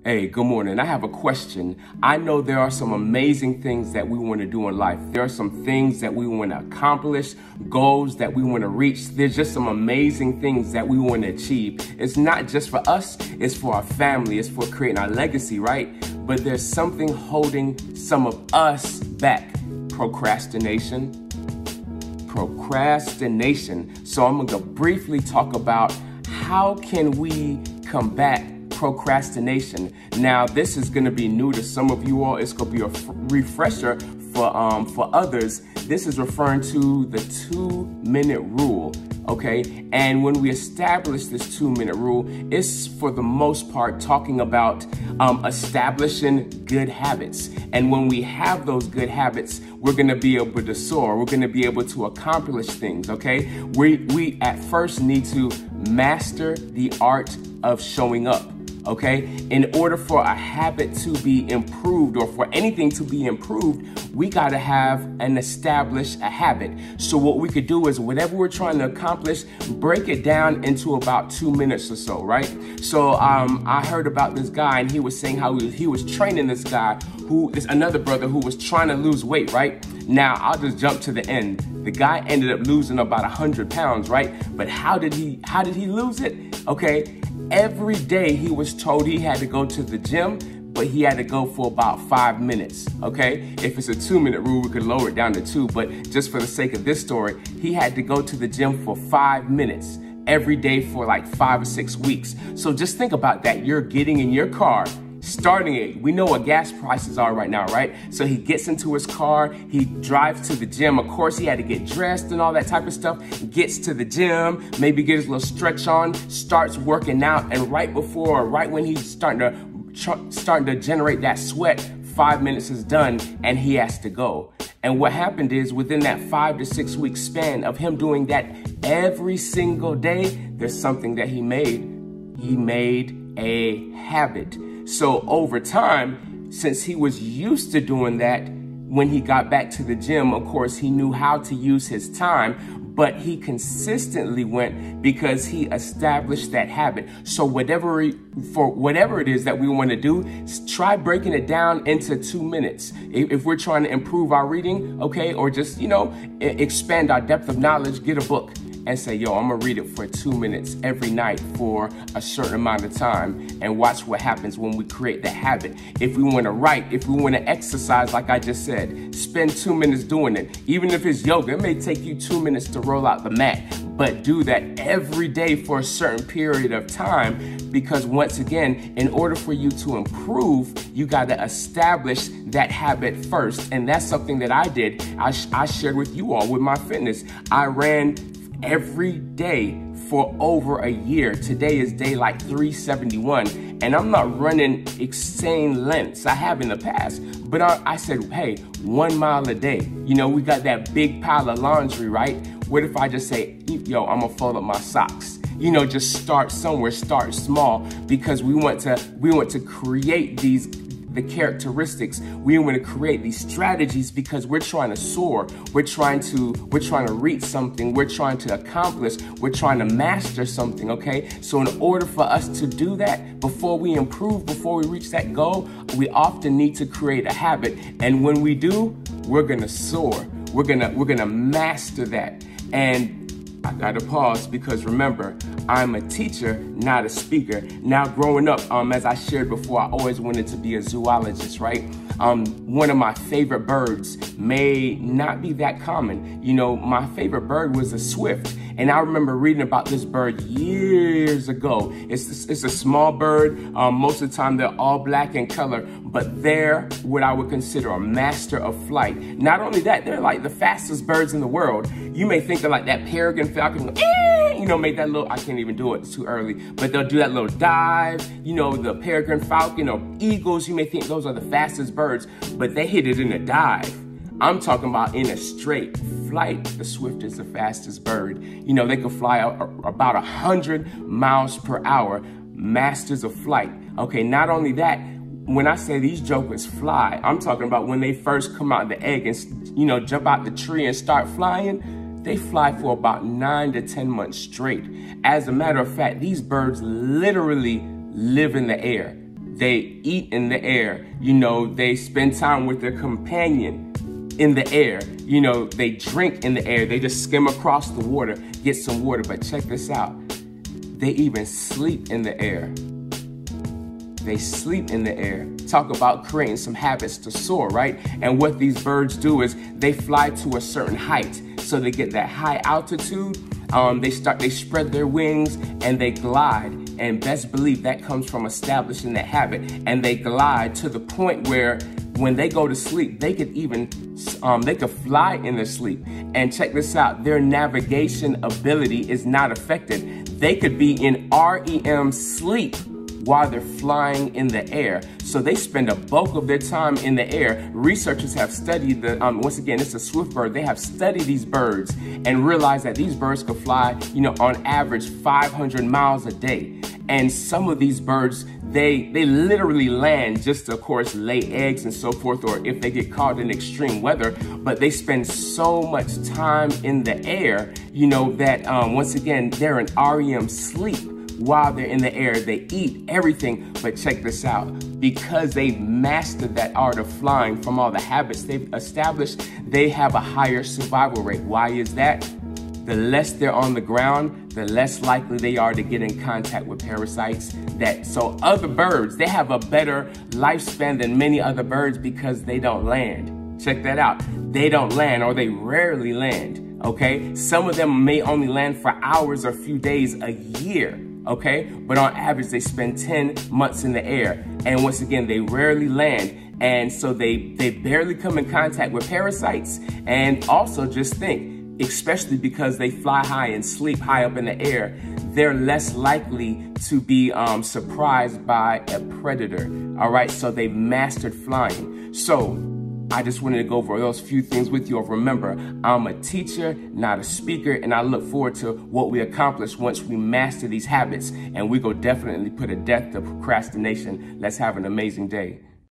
Hey, good morning. I have a question. I know there are some amazing things that we want to do in life. There are some things that we want to accomplish, goals that we want to reach. There's just some amazing things that we want to achieve. It's not just for us, it's for our family, it's for creating our legacy, right? But there's something holding some of us back. Procrastination. So I'm going to briefly talk about how can we combat procrastination. Now, this is going to be new to some of you all. It's going to be a refresher for others. This is referring to the 2-minute rule. Okay, and when we establish this 2-minute rule, it's for the most part talking about establishing good habits. And when we have those good habits, we're going to be able to soar. We're going to be able to accomplish things. Okay, we at first need to master the art of showing up. Okay, in order for a habit to be improved or for anything to be improved, we got to have and establish a habit. So what we could do is whatever we're trying to accomplish, break it down into about 2 minutes or so, right? So I heard about this guy, and he was saying how he was training this guy who is another brother who was trying to lose weight, right? Now, I'll just jump to the end. The guy ended up losing about 100 pounds, right? But how did he lose it? Okay. Every day he was told he had to go to the gym, but he had to go for about 5 minutes, okay? If it's a 2-minute rule, we could lower it down to 2, but just for the sake of this story, he had to go to the gym for 5 minutes every day for like 5 or 6 weeks. So just think about that. You're getting in your car, starting it. We know what gas prices are right now, right? So he gets into his car, he drives to the gym. Of course, he had to get dressed and all that type of stuff. Gets to the gym, maybe get his little stretch on, starts working out, and right when he's starting to generate that sweat, 5 minutes is done and he has to go. And what happened is within that 5 to 6 week span of him doing that every single day, there's something that he made. He made a habit. So over time, since he was used to doing that, when he got back to the gym, of course, he knew how to use his time, but he consistently went because he established that habit. So whatever it is that we want to do, try breaking it down into 2 minutes. If we're trying to improve our reading, okay, or just, expand our depth of knowledge, get a book and say, yo, I'm gonna read it for 2 minutes every night for a certain amount of time and watch what happens when we create the habit. If we wanna write, if we wanna exercise, like I just said, spend 2 minutes doing it. Even if it's yoga, it may take you 2 minutes to roll out the mat, but do that every day for a certain period of time, because once again, in order for you to improve, you gotta establish that habit first. And that's something that I did. I shared with you all with my fitness. I ran every day for over a year. Today is day like 371, and I'm not running insane lengths. I have in the past, but I said, hey, 1 mile a day. We got that big pile of laundry, right? What if I just say, yo, I'm gonna fold up my socks? Just start somewhere, start small, because we want to create the characteristics. We want to create these strategies because we're trying to soar. We're trying to reach something. We're trying to accomplish. We're trying to master something, okay? So in order for us to do that, before we improve, before we reach that goal, we often need to create a habit. And when we do, we're going to soar. We're going to master that. And I gotta pause because remember, I'm a teacher, not a speaker. Now growing up, as I shared before, I always wanted to be a zoologist, right? One of my favorite birds may not be that common. My favorite bird was a swift. And I remember reading about this bird years ago. It's a small bird. Most of the time they're all black in color, but they're what I would consider a master of flight. Not only that, they're like the fastest birds in the world. You may think they're like that peregrine falcon, make that little, I can't even do it, it's too early, but they'll do that little dive, the peregrine falcon or eagles, you may think those are the fastest birds, but they hit it in a dive. I'm talking about in a straight flight. The swift is the fastest bird. They can fly about 100 miles per hour, masters of flight. Okay, not only that, when I say these jokers fly, I'm talking about when they first come out the egg and, jump out the tree and start flying, they fly for about 9 to 10 months straight. As a matter of fact, these birds literally live in the air. They eat in the air. You know, they spend time with their companion in the air. You know, they drink in the air. They just skim across the water, get some water. But check this out. They even sleep in the air. They sleep in the air. Talk about creating some habits to soar, right? And what these birds do is they fly to a certain height. So they get that high altitude. They spread their wings and they glide. And best believe that comes from establishing that habit. And they glide to the point where when they go to sleep, they could even, they could fly in their sleep. And check this out, their navigation ability is not affected. They could be in REM sleep while they're flying in the air. So they spend a bulk of their time in the air. Researchers have studied once again, it's a swift bird. They have studied these birds and realized that these birds could fly, you know, on average 500 miles a day. And some of these birds, they literally land just to, of course, lay eggs and so forth, or if they get caught in extreme weather, but they spend so much time in the air, you know, that once again, they're in REM sleep. While they're in the air, they eat everything. But check this out, because they've mastered that art of flying from all the habits they've established, they have a higher survival rate. Why is that? The less they're on the ground, the less likely they are to get in contact with parasites. So other birds, they have a better lifespan than many other birds because they don't land. Check that out. They don't land, or they rarely land, okay? Some of them may only land for hours or a few days a year. Okay, but on average, they spend 10 months in the air. And once again, they rarely land. And so they barely come in contact with parasites. And also just think, especially because they fly high and sleep high up in the air, they're less likely to be surprised by a predator. All right, so they've mastered flying. So I just wanted to go over those few things with you. Remember, I'm a teacher, not a speaker, and I look forward to what we accomplish once we master these habits. And we go definitely put a death to procrastination. Let's have an amazing day.